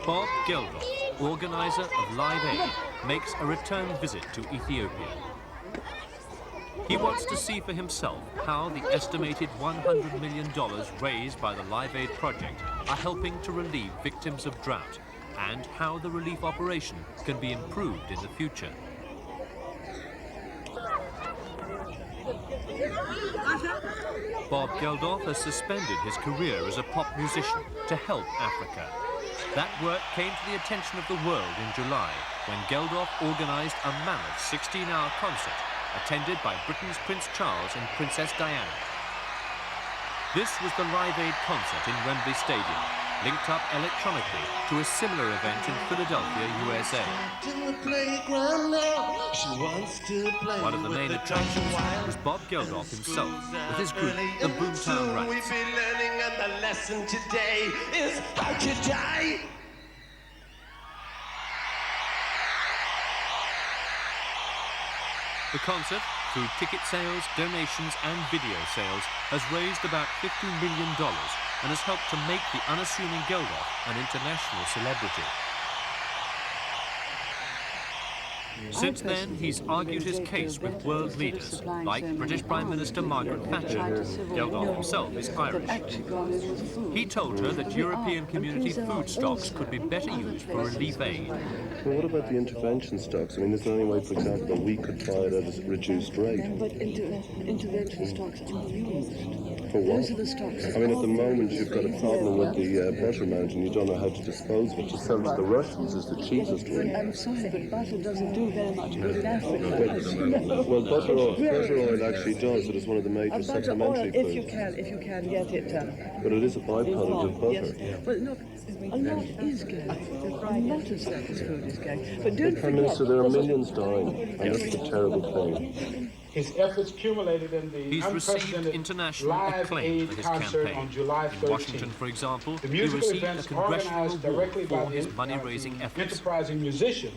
Bob Geldof, organiser of Live Aid, makes a return visit to Ethiopia. He wants to see for himself how the estimated $100 million raised by the Live Aid project are helping to relieve victims of drought, and how the relief operation can be improved in the future. Bob Geldof has suspended his career as a pop musician to help Africa. That work came to the attention of the world in July when Geldof organised a mammoth 16-hour concert attended by Britain's Prince Charles and Princess Diana. This was the Live Aid concert in Wembley Stadium, linked up electronically to a similar event in Philadelphia, USA. One of the main attractions was Bob Geldof himself, with his group, the Boomtown Rats. The concert, through ticket sales, donations and video sales, has raised about $50 million and has helped to make the unassuming Geldof an international celebrity. Since then, he's argued his case with world leaders, like British Prime Minister Margaret Thatcher. Geldof himself is Irish. He told her that European community food stocks could be better used for relief aid. Well, what about the intervention stocks? I mean, is there any way, for example, that we could try it at a reduced rate? But intervention stocks are used. For what? Those are the stocks. I mean, at the moment, you've got a problem with the butter mountain. You don't know how to dispose of it. To sell to the Russians is the cheapest way. I'm sorry, but butter doesn't do very much good in Africa. Well, butter oil actually does. It is one of the major supplementary foods. If you can get it. But it is a byproduct of butter. Yes. Well, look, a lot is going. A lot of surplus food is going. But don't Prime Minister, there are millions dying, and that's the terrible thing. His efforts culminated in the He's received international acclaim for his campaign. On July 13th. In Washington, for example, the he musical received a events congressional organized award directly for by his the money-raising efforts. enterprising musician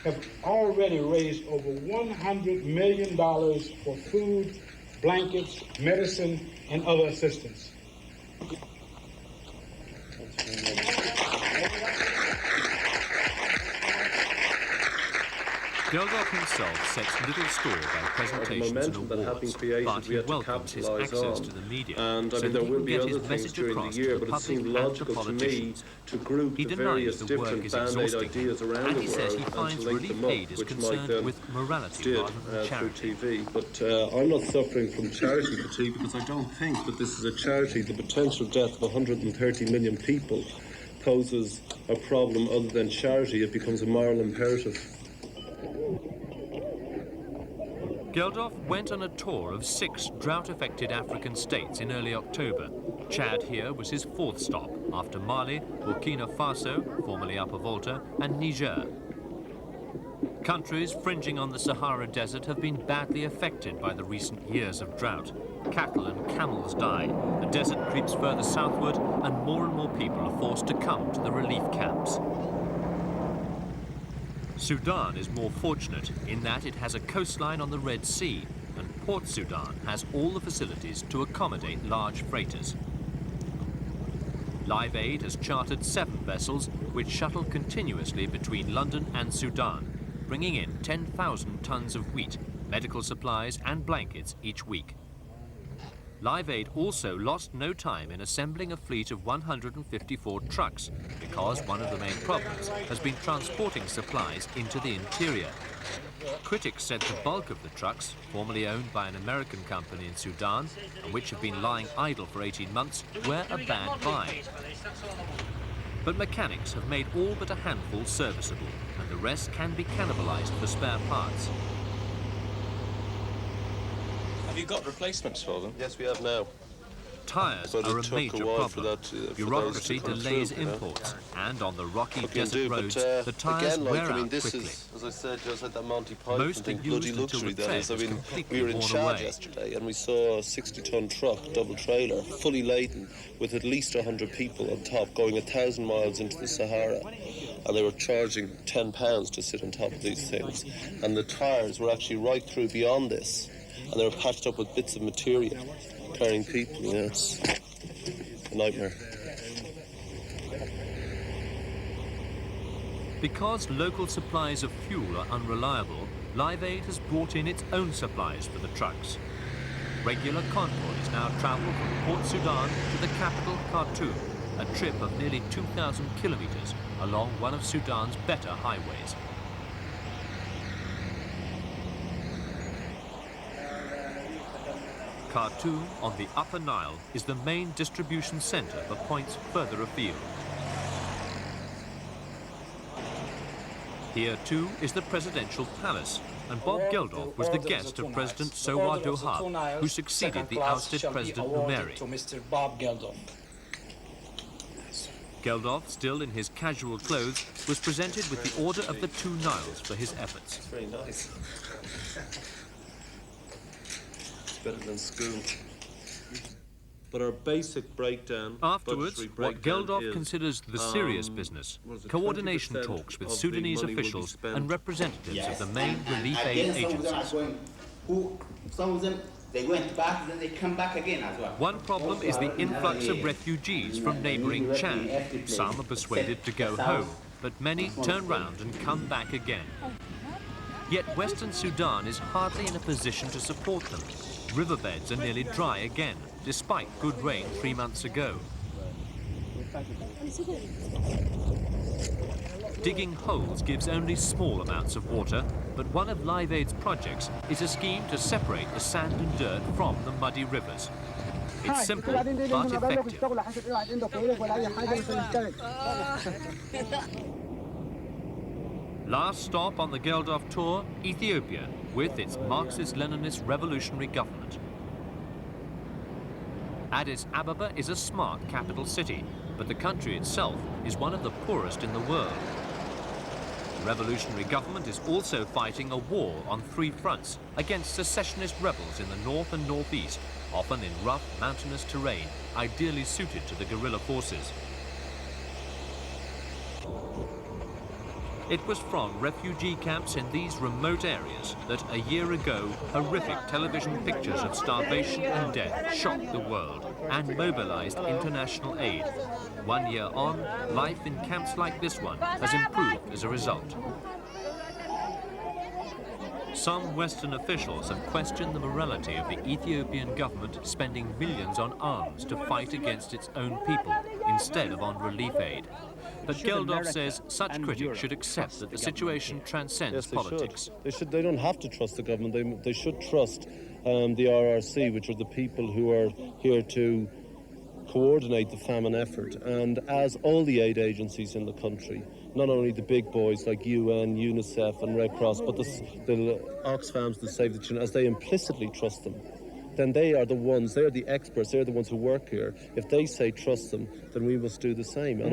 have already raised over $100 million for food, blankets, medicine, and other assistance. Geldof himself sets little store by presentations and awards, but he welcomes his access to the media, and so I mean, that there he will can be get other his things message during across the year, to the but it public seemed and to logical to me politicians. to group He the denies various the work different is band-aid exhausting, ideas around and the he world says he and finds to link relief them up, aid is which Mike concerned then with morality did rather than through charity. TV. But I'm not suffering from charity fatigue because I don't think that this is a charity. The potential death of 130 million people poses a problem other than charity. It becomes a moral imperative. Geldof went on a tour of 6 drought-affected African states in early October. Chad here was his 4th stop, after Mali, Burkina Faso, formerly Upper Volta, and Niger. Countries fringing on the Sahara Desert have been badly affected by the recent years of drought. Cattle and camels die, the desert creeps further southward, and more people are forced to come to the relief camps. Sudan is more fortunate in that it has a coastline on the Red Sea, and Port Sudan has all the facilities to accommodate large freighters. Live Aid has chartered 7 vessels which shuttle continuously between London and Sudan, bringing in 10,000 tons of wheat, medical supplies and blankets each week. Live Aid also lost no time in assembling a fleet of 154 trucks because one of the main problems has been transporting supplies into the interior. Critics said the bulk of the trucks, formerly owned by an American company in Sudan and which have been lying idle for 18 months, were a bad buy. But mechanics have made all but a handful serviceable, and the rest can be cannibalized for spare parts. Have you got replacements for them? Yes, we have now. Tyres But are it a took major a while problem. Bureaucracy delays imports, and on the rocky desert roads, the tyres again, wear I mean, out this quickly. is, as I said, just like that Monty Python Most are thing, bloody used until luxury the that tread is. I is mean, completely we were in worn Chad away. yesterday and we saw a 60-ton truck, double trailer, fully laden, with at least 100 people on top, going 1,000 miles into the Sahara. And they were charging £10 to sit on top of these things. And the tyres were actually right through beyond this. And they were patched up with bits of material, carrying people, you know, it's a nightmare. Because local supplies of fuel are unreliable, Live Aid has brought in its own supplies for the trucks. Regular convoys now travel from Port Sudan to the capital, Khartoum, a trip of nearly 2,000 kilometers along one of Sudan's better highways. Khartoum, on the Upper Nile, is the main distribution center for points further afield. Here too is the presidential palace, and Bob Geldof was the guest of President Sowar Doha, who succeeded the ousted President Numeri. To Mr. Bob Geldof. Geldof, still in his casual clothes, was presented with the Order of the Two Niles for his efforts. It's very nice. It's better than school. But our basic breakdown... Afterwards, what Geldof considers the serious business, coordination 20% talks with of the Sudanese money will be officials spent. and representatives of the main relief aid agencies. Some of them, they went back, then they come back again as well. One problem is the influx of refugees from neighboring Chad. Some are persuaded to go home, but many turn round and come back again. Yet Western Sudan is hardly in a position to support them. Riverbeds are nearly dry again, despite good rain 3 months ago. Digging holes gives only small amounts of water, but one of Live Aid's projects is a scheme to separate the sand and dirt from the muddy rivers. It's simple, but effective. Last stop on the Geldof tour, Ethiopia, with its Marxist-Leninist revolutionary government. Addis Ababa is a smart capital city, but the country itself is one of the poorest in the world. The revolutionary government is also fighting a war on 3 fronts against secessionist rebels in the north and northeast, often in rough mountainous terrain, ideally suited to the guerrilla forces. It was from refugee camps in these remote areas that a year ago, horrific television pictures of starvation and death shocked the world and mobilized international aid. 1 year on, life in camps like this one has improved as a result. Some Western officials have questioned the morality of the Ethiopian government spending millions on arms to fight against its own people instead of on relief aid. But Geldof says such critics should accept that the situation transcends politics. They don't have to trust the government. They should trust the RRC, which are the people who are here to coordinate the famine effort. And as all the aid agencies in the country, not only the big boys like UN, UNICEF and Red Cross, but the Oxfams, the Save the Children, as they implicitly trust them, then they are the ones, they're the experts, they're the ones who work here. If they say trust them, then we must do the same. And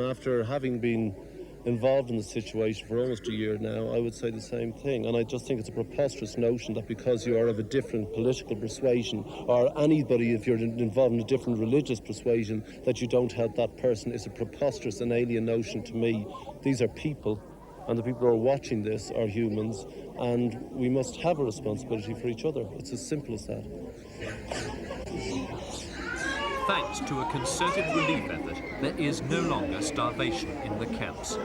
after having been involved in the situation for almost a year now, I would say the same thing. And I just think it's a preposterous notion that because you are of a different political persuasion, or anybody, if you're involved in a different religious persuasion, that you don't help that person is a preposterous and alien notion to me. These are people, and the people who are watching this are humans, and we must have a responsibility for each other. It's as simple as that. Thanks to a concerted relief effort, there is no longer starvation in the camps.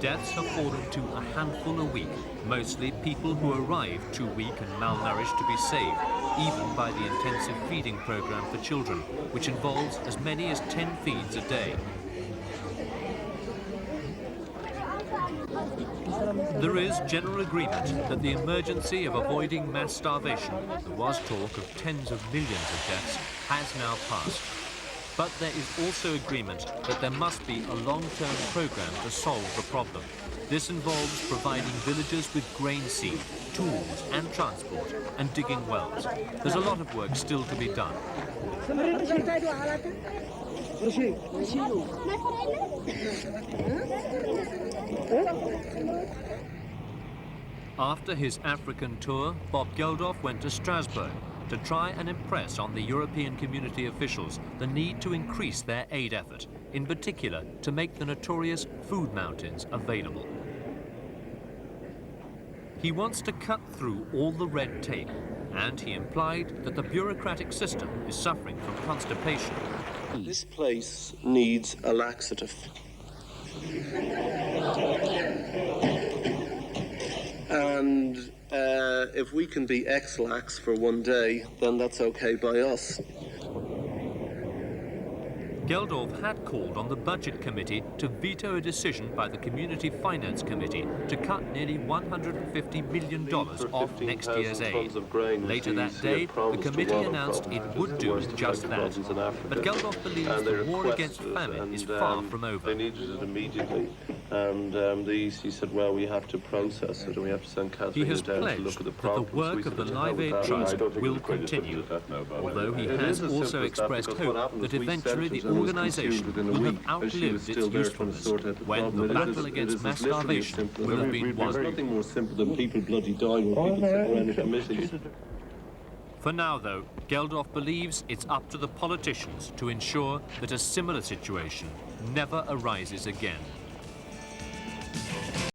Deaths have fallen to a handful a week, mostly people who arrive too weak and malnourished to be saved, even by the intensive feeding program for children, which involves as many as 10 feeds a day. There is general agreement that the emergency of avoiding mass starvation, there was talk of tens of millions of deaths, has now passed. But there is also agreement that there must be a long-term program to solve the problem. This involves providing villagers with grain seed, tools and transport, and digging wells. There's a lot of work still to be done. After his African tour, Bob Geldof went to Strasbourg to try and impress on the European community officials the need to increase their aid effort, in particular to make the notorious food mountains available. He wants to cut through all the red tape, and he implied that the bureaucratic system is suffering from constipation. This place needs a laxative. And if we can be ex-lax for one day, then that's okay by us. Geldof had called on the Budget Committee to veto a decision by the Community Finance Committee to cut nearly $150 million off next year's aid. Later that day, the committee announced it would do just that. But Geldof believes the war against famine is far from over. They needed it immediately, and the EC said, well, we have to process it and we have to send Catherine He has down to pledged look at the that the problems. work of the Live Aid Trust will continue, although he has also expressed hope that eventually the organisation will have outlived its usefulness when the battle against mass starvation will have been won. There's nothing more simple than people bloody dying when people sit around a committee. For now, though, Geldof believes it's up to the politicians to ensure that a similar situation never arises again.